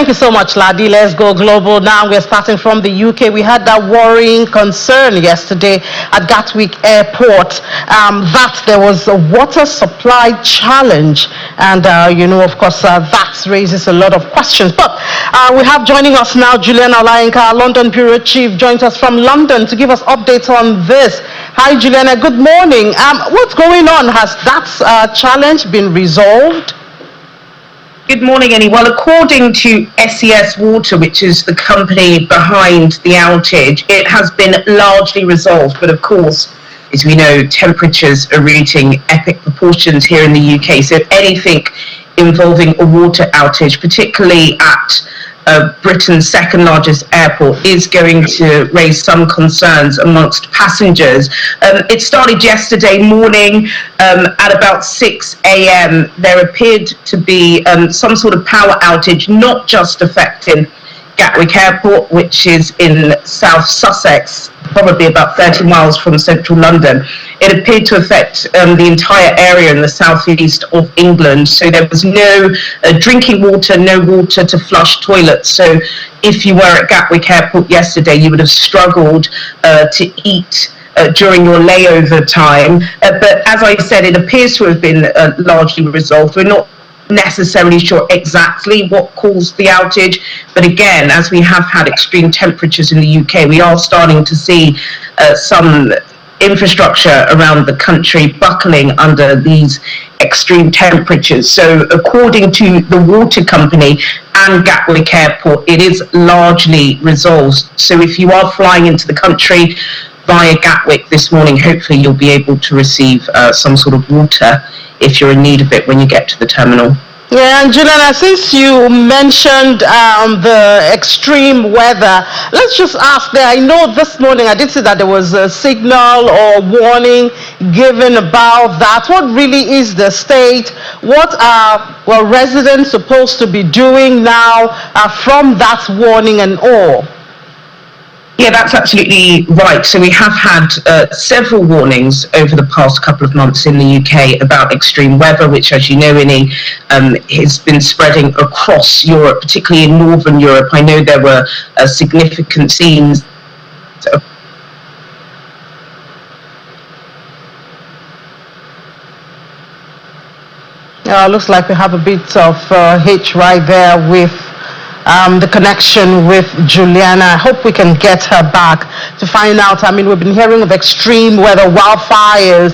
Thank you so much, Ladi. Let's go global now. We're starting from the UK. We had that worrying concern yesterday at Gatwick Airport that there was a water supply challenge. And, of course, that raises a lot of questions. But we have joining us now Juliana Olainka, London Bureau Chief, joins us from London to give us updates on this. Hi, Juliana. Good morning. What's going on? Has that challenge been resolved? Good morning, Annie. Well, according to SES Water, which is the company behind the outage, it has been largely resolved. But of course, as we know, temperatures are reaching epic proportions here in the UK. So anything involving a water outage, particularly at Britain's second largest airport, is going to raise some concerns amongst passengers. It started yesterday morning at about 6 a.m. There appeared to be some sort of power outage, not just affecting Gatwick Airport, which is in South Sussex, probably about 30 miles from central London. It appeared to affect the entire area in the southeast of England. So there was no drinking water, no water to flush toilets. So if you were at Gatwick Airport yesterday, you would have struggled to eat during your layover time. But as I said, it appears to have been largely resolved. We're not necessarily sure exactly what caused the outage, but again, as we have had extreme temperatures in the UK, we are starting to see some infrastructure around the country buckling under these extreme temperatures. So according to the water company and Gatwick Airport, it is largely resolved. So if you are flying into the country via Gatwick this morning, hopefully you'll be able to receive some sort of water if you're in need of it when you get to the terminal. Yeah, and Juliana, since you mentioned the extreme weather, let's just ask there. I know this morning I did see that there was a signal or warning given about that. What really is the state? What are residents supposed to be doing now from that warning and all? Yeah, that's absolutely right. So we have had several warnings over the past couple of months in the UK about extreme weather, which, as you know, Innie, has been spreading across Europe, particularly in Northern Europe. I know there were significant scenes. Looks like we have a bit of hitch right there with the connection with Juliana. I hope we can get her back to find out. I mean, we've been hearing of extreme weather, wildfires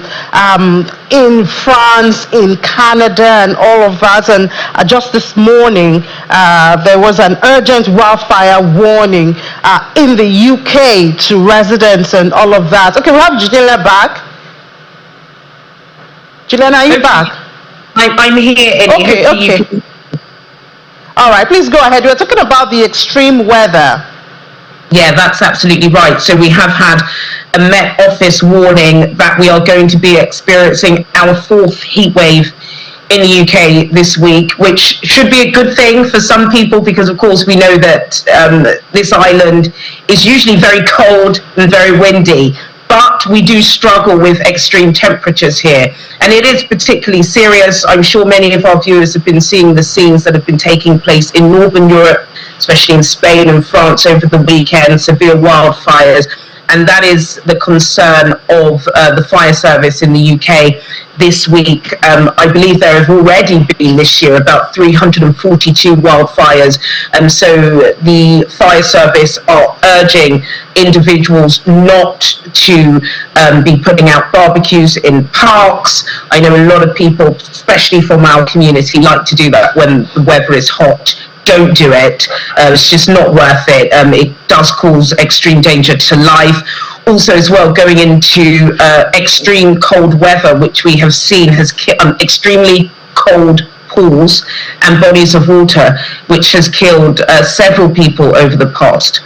in France, in Canada, and all of that. And just this morning, there was an urgent wildfire warning in the UK to residents and all of that. Okay, we have Juliana back. Juliana, are you back? I'm here. Okay. All right, please go ahead. We're talking about the extreme weather. Yeah, that's absolutely right. So we have had a Met Office warning that we are going to be experiencing our fourth heat wave in the UK this week, which should be a good thing for some people because, of course, we know that this island is usually very cold and very windy. But we do struggle with extreme temperatures here. And it is particularly serious. I'm sure many of our viewers have been seeing the scenes that have been taking place in Northern Europe, especially in Spain and France over the weekend, severe wildfires. And that is the concern of the fire service in the UK this week. I believe there have already been this year about 342 wildfires. And so the fire service are urging individuals not to be putting out barbecues in parks. I know a lot of people, especially from our community, like to do that when the weather is hot. Don't do it. It's just not worth it. It does cause extreme danger to life. Also, as well, going into extreme cold weather, which we have seen has extremely cold pools and bodies of water, which has killed several people over the past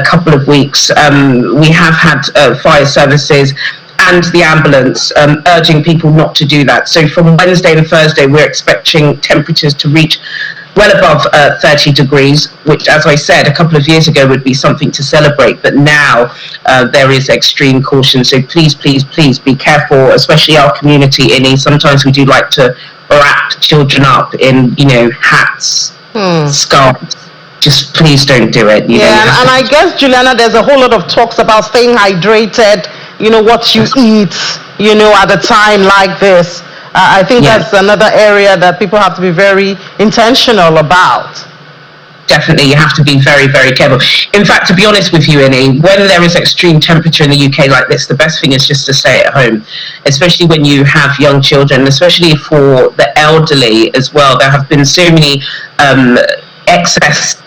couple of weeks. We have had fire services and the ambulance urging people not to do that. So from Wednesday and Thursday, we're expecting temperatures to reach well above 30 degrees, which, as I said, a couple of years ago would be something to celebrate. But now there is extreme caution. So please, please, please be careful, especially our community, Innie. Sometimes we do like to wrap children up in, hats, scarves. just please don't do it. And I guess, Juliana, there's a whole lot of talks about staying hydrated, what you eat, at a time like this. I think that's another area that people have to be very intentional about. Definitely, you have to be very, very careful. In fact, to be honest with you, Innie, when there is extreme temperature in the UK like this, the best thing is just to stay at home, especially when you have young children, especially for the elderly as well. There have been so many excess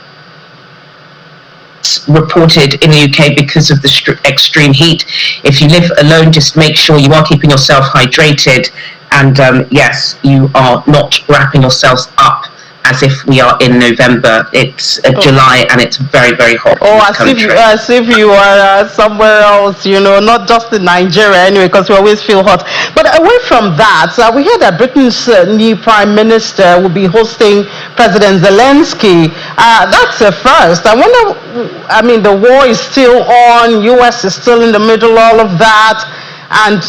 reported in the UK because of the extreme heat. If you live alone, just make sure you are keeping yourself hydrated, and yes, you are not wrapping yourselves up as if we are in November. It's July and it's very, very hot. As if you are somewhere else, not just in Nigeria anyway, because we always feel hot. But away from that, we hear that Britain's new Prime Minister will be hosting President Zelensky. That's a first. I wonder, the war is still on, US is still in the middle of all of that. And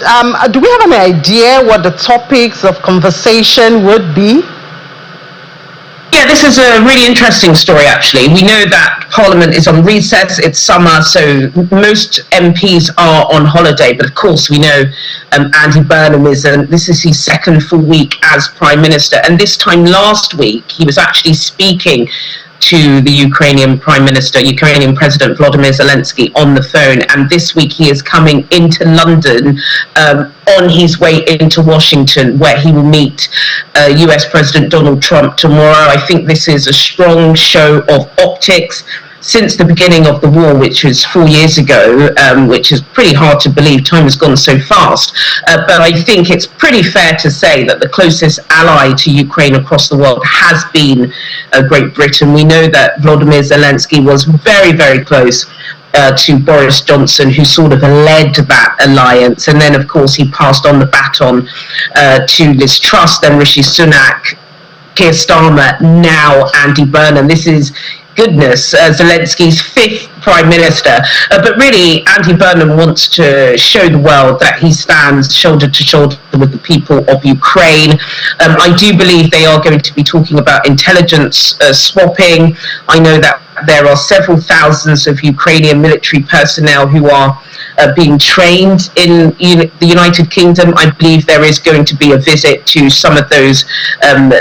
do we have an idea what the topics of conversation would be? Yeah, this is a really interesting story, actually. We know that Parliament is on recess, it's summer, so most MPs are on holiday, but of course we know Andy Burnham this is his second full week as Prime Minister, and this time last week he was actually speaking to the Ukrainian President Volodymyr Zelensky on the phone, and this week he is coming into London on his way into Washington, where he will meet US President Donald Trump tomorrow. I think this is a strong show of optics. Since the beginning of the war, which was 4 years ago, which is pretty hard to believe, time has gone so fast, but I think it's pretty fair to say that the closest ally to Ukraine across the world has been Great Britain. We know that Volodymyr Zelensky was very, very close to Boris Johnson, who sort of led that alliance, and then of course he passed on the baton to Liz Truss, then Rishi Sunak, Keir Starmer, now Andy Burnham. This is Zelensky's fifth Prime Minister, but really Andy Burnham wants to show the world that he stands shoulder to shoulder with the people of Ukraine. I do believe they are going to be talking about intelligence swapping. I know that there are several thousands of Ukrainian military personnel who are being trained in the United Kingdom. I believe there is going to be a visit to some of those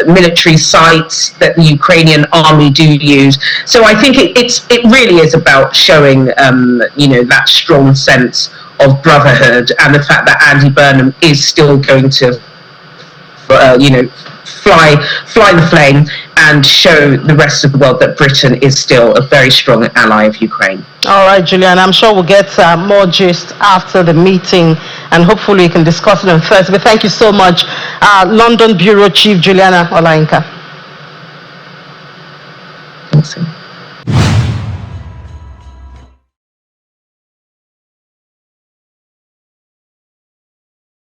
military sites that the Ukrainian army do use. So I think it really is about showing that strong sense of brotherhood, and the fact that Andy Burnham is still going to fly the flame and show the rest of the world that Britain is still a very strong ally of Ukraine. All right, Juliana, I'm sure we'll get more gist after the meeting, and hopefully we can discuss it on Thursday. But thank you so much, London Bureau Chief Juliana Olayinka. Thanks.